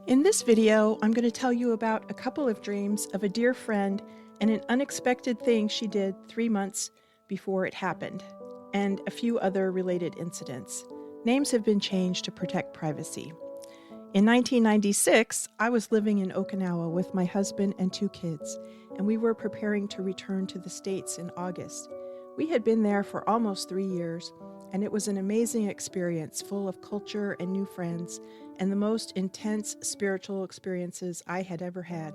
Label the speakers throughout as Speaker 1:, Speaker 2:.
Speaker 1: In this video, I'm going to tell you about a couple of dreams of a dear friend and an unexpected thing she did 3 months before it happened, and a few other related incidents. Names have been changed to protect privacy. In 1996, I was living in Okinawa with my husband and 2 kids, and we were preparing to return to the States in August. We had been there for almost 3 years, and it was an amazing experience full of culture and new friends, and the most intense spiritual experiences I had ever had.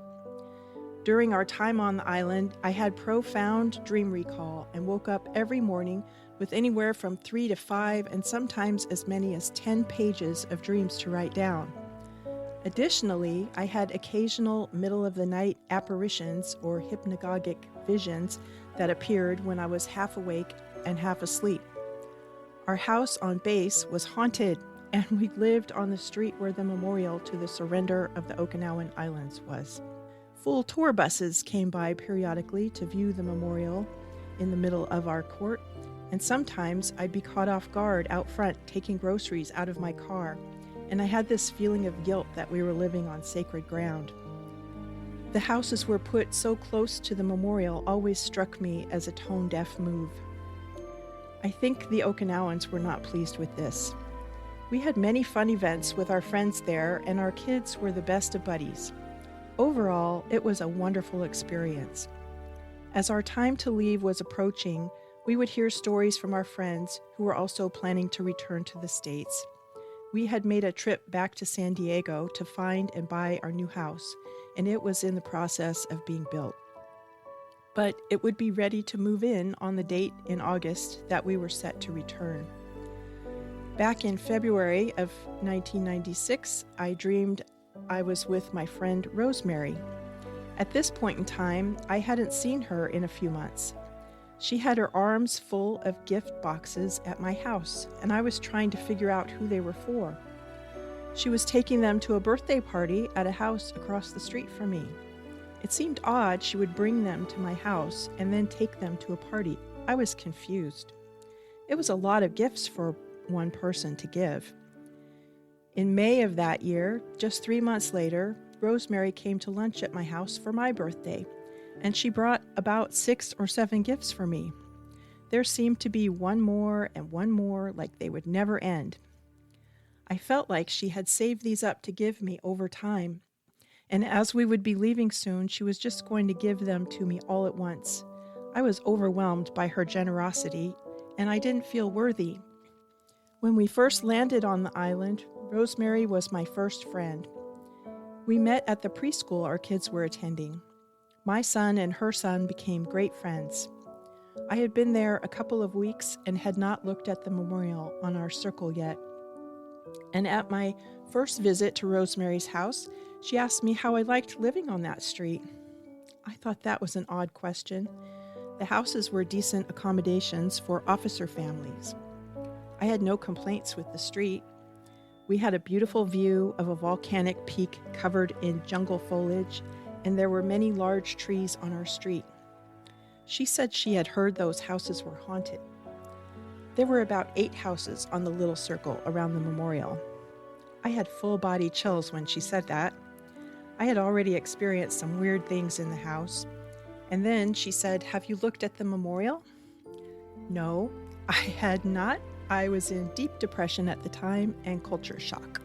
Speaker 1: During our time on the island, I had profound dream recall and woke up every morning with anywhere from 3 to 5 and sometimes as many as 10 pages of dreams to write down. Additionally, I had occasional middle-of-the-night apparitions or hypnagogic visions that appeared when I was half awake and half asleep. Our house on base was haunted, and we lived on the street where the memorial to the surrender of the Okinawan Islands was. Full tour buses came by periodically to view the memorial in the middle of our court, and sometimes I'd be caught off guard out front taking groceries out of my car, and I had this feeling of guilt that we were living on sacred ground. The houses were put so close to the memorial always struck me as a tone-deaf move. I think the Okinawans were not pleased with this. We had many fun events with our friends there, and our kids were the best of buddies. Overall, it was a wonderful experience. As our time to leave was approaching, we would hear stories from our friends who were also planning to return to the States. We had made a trip back to San Diego to find and buy our new house, and it was in the process of being built. But it would be ready to move in on the date in August that we were set to return. Back in February of 1996, I dreamed I was with my friend Rosemary. At this point in time, I hadn't seen her in a few months. She had her arms full of gift boxes at my house, and I was trying to figure out who they were for. She was taking them to a birthday party at a house across the street from me. It seemed odd she would bring them to my house and then take them to a party. I was confused. It was a lot of gifts for one person to give. In May of that year, just 3 months later, Rosemary came to lunch at my house for my birthday, and she brought about 6 or 7 gifts for me. There seemed to be one more and one more, like they would never end. I felt like she had saved these up to give me over time, and as we would be leaving soon, she was just going to give them to me all at once. I was overwhelmed by her generosity, and I didn't feel worthy. When we first landed on the island, Rosemary was my first friend. We met at the preschool our kids were attending. My son and her son became great friends. I had been there a couple of weeks and had not looked at the memorial on our circle yet. And at my first visit to Rosemary's house, she asked me how I liked living on that street. I thought that was an odd question. The houses were decent accommodations for officer families. I had no complaints with the street. We had a beautiful view of a volcanic peak covered in jungle foliage, and there were many large trees on our street. She said she had heard those houses were haunted. There were about 8 houses on the little circle around the memorial. I had full-body chills when she said that. I had already experienced some weird things in the house. And then she said, "Have you looked at the memorial?" No, I had not. I was in deep depression at the time and culture shock.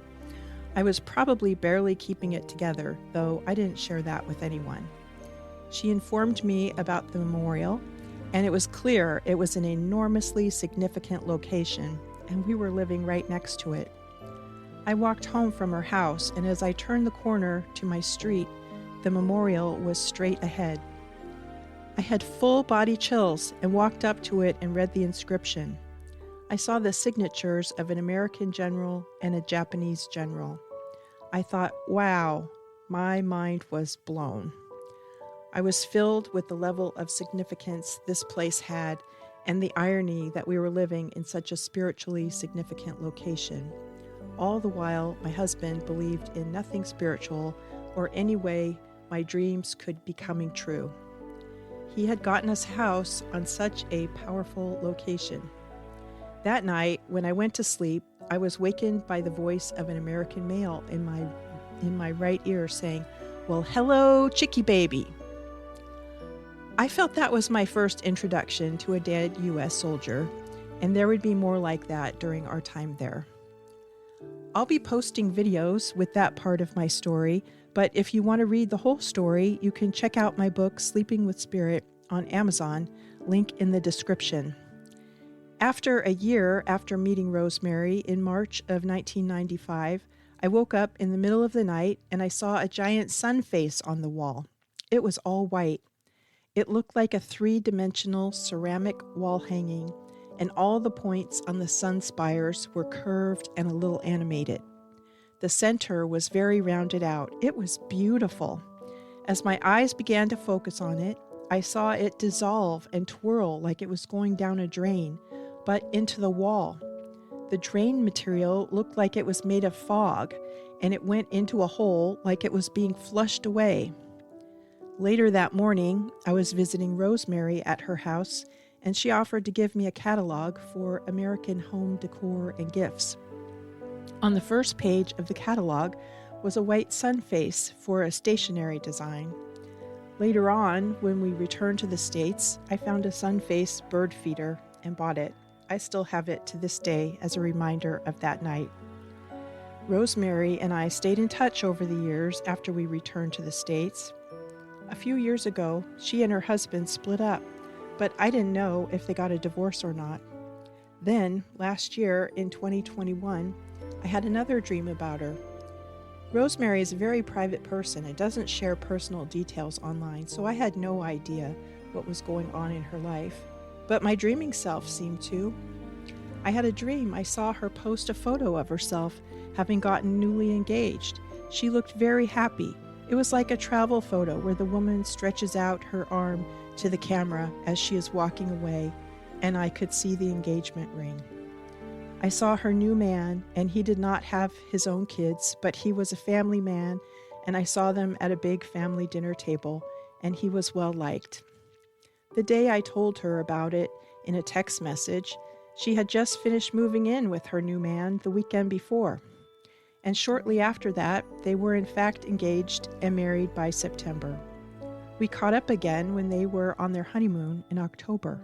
Speaker 1: I was probably barely keeping it together, though I didn't share that with anyone. She informed me about the memorial, and it was clear it was an enormously significant location, and we were living right next to it. I walked home from her house, and as I turned the corner to my street, the memorial was straight ahead. I had full-body chills and walked up to it and read the inscription. I saw the signatures of an American general and a Japanese general. I thought, wow, my mind was blown. I was filled with the level of significance this place had and the irony that we were living in such a spiritually significant location. All the while, my husband believed in nothing spiritual or any way my dreams could be coming true. He had gotten us a house on such a powerful location. That night, when I went to sleep, I was wakened by the voice of an American male in my in my right ear saying, "Well, hello, chickie baby." I felt that was my first introduction to a dead U.S. soldier, and there would be more like that during our time there. I'll be posting videos with that part of my story, but if you want to read the whole story, you can check out my book, Sleeping with Spirit, on Amazon, link in the description. After a year after meeting Rosemary in March of 1995, I woke up in the middle of the night and I saw a giant sun face on the wall. It was all white. It looked like a 3-dimensional ceramic wall hanging, and all the points on the sun spires were curved and a little animated. The center was very rounded out. It was beautiful. As my eyes began to focus on it, I saw it dissolve and twirl like it was going down a drain, but into the wall. The drain material looked like it was made of fog, and it went into a hole like it was being flushed away. Later that morning, I was visiting Rosemary at her house, and she offered to give me a catalog for American home decor and gifts. On the first page of the catalog was a white sun face for a stationery design. Later on, when we returned to the States, I found a sun face bird feeder and bought it. I still have it to this day as a reminder of that night. Rosemary and I stayed in touch over the years after we returned to the States. A few years ago, she and her husband split up, but I didn't know if they got a divorce or not. Then, last year in 2021, I had another dream about her. Rosemary is a very private person and doesn't share personal details online, so I had no idea what was going on in her life. But my dreaming self seemed to. I had a dream I saw her post a photo of herself having gotten newly engaged. She looked very happy. It was like a travel photo where the woman stretches out her arm to the camera as she is walking away, and I could see the engagement ring. I saw her new man, and he did not have his own kids, but he was a family man, and I saw them at a big family dinner table, and he was well liked. The day I told her about it in a text message, she had just finished moving in with her new man the weekend before. And shortly after that, they were in fact engaged and married by September. We caught up again when they were on their honeymoon in October.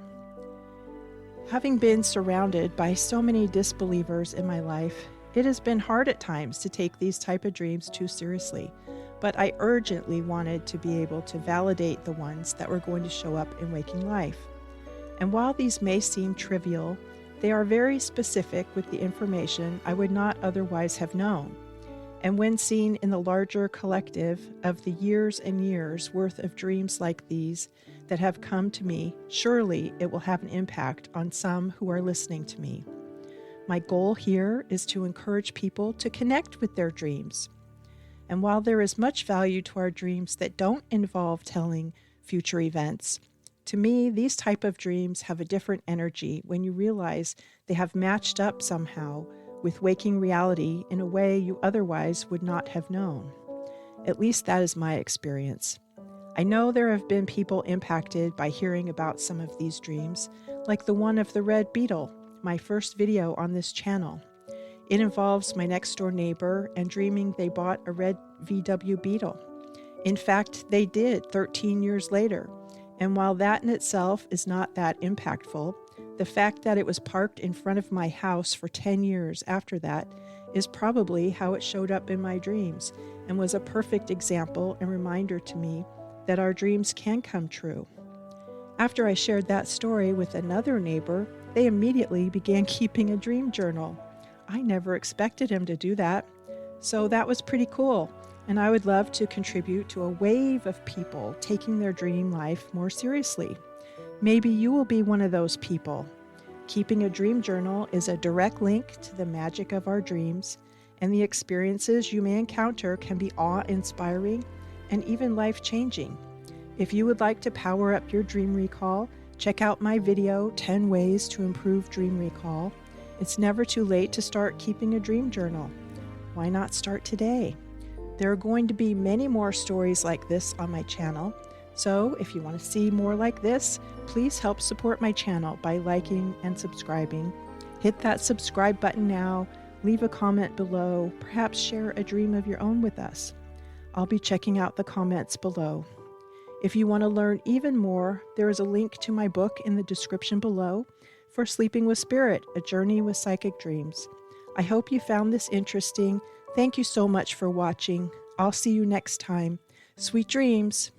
Speaker 1: Having been surrounded by so many disbelievers in my life, it has been hard at times to take these type of dreams too seriously, but I urgently wanted to be able to validate the ones that were going to show up in waking life. And while these may seem trivial, they are very specific with the information I would not otherwise have known. And when seen in the larger collective of the years and years worth of dreams like these that have come to me, surely it will have an impact on some who are listening to me. My goal here is to encourage people to connect with their dreams. And while there is much value to our dreams that don't involve telling future events, to me, these type of dreams have a different energy when you realize they have matched up somehow with waking reality in a way you otherwise would not have known. At least that is my experience. I know there have been people impacted by hearing about some of these dreams, like the one of the red beetle, my first video on this channel. It involves my next door neighbor and dreaming they bought a red VW Beetle. In fact, they did 13 years later. And while that in itself is not that impactful, the fact that it was parked in front of my house for 10 years after that is probably how it showed up in my dreams and was a perfect example and reminder to me that our dreams can come true. After I shared that story with another neighbor, they immediately began keeping a dream journal. I never expected him to do that, so that was pretty cool. And I would love to contribute to a wave of people taking their dream life more seriously. Maybe you will be one of those people. Keeping a dream journal is a direct link to the magic of our dreams, and the experiences you may encounter can be awe-inspiring and even life-changing. If you would like to power up your dream recall, check out my video, 10 Ways to Improve Dream Recall. It's never too late to start keeping a dream journal. Why not start today? There are going to be many more stories like this on my channel, so if you want to see more like this, please help support my channel by liking and subscribing. Hit that subscribe button now, leave a comment below, perhaps share a dream of your own with us. I'll be checking out the comments below. If you want to learn even more, there is a link to my book in the description below for Sleeping with Spirit, A Journey with Psychic Dreams. I hope you found this interesting. Thank you so much for watching. I'll see you next time. Sweet dreams.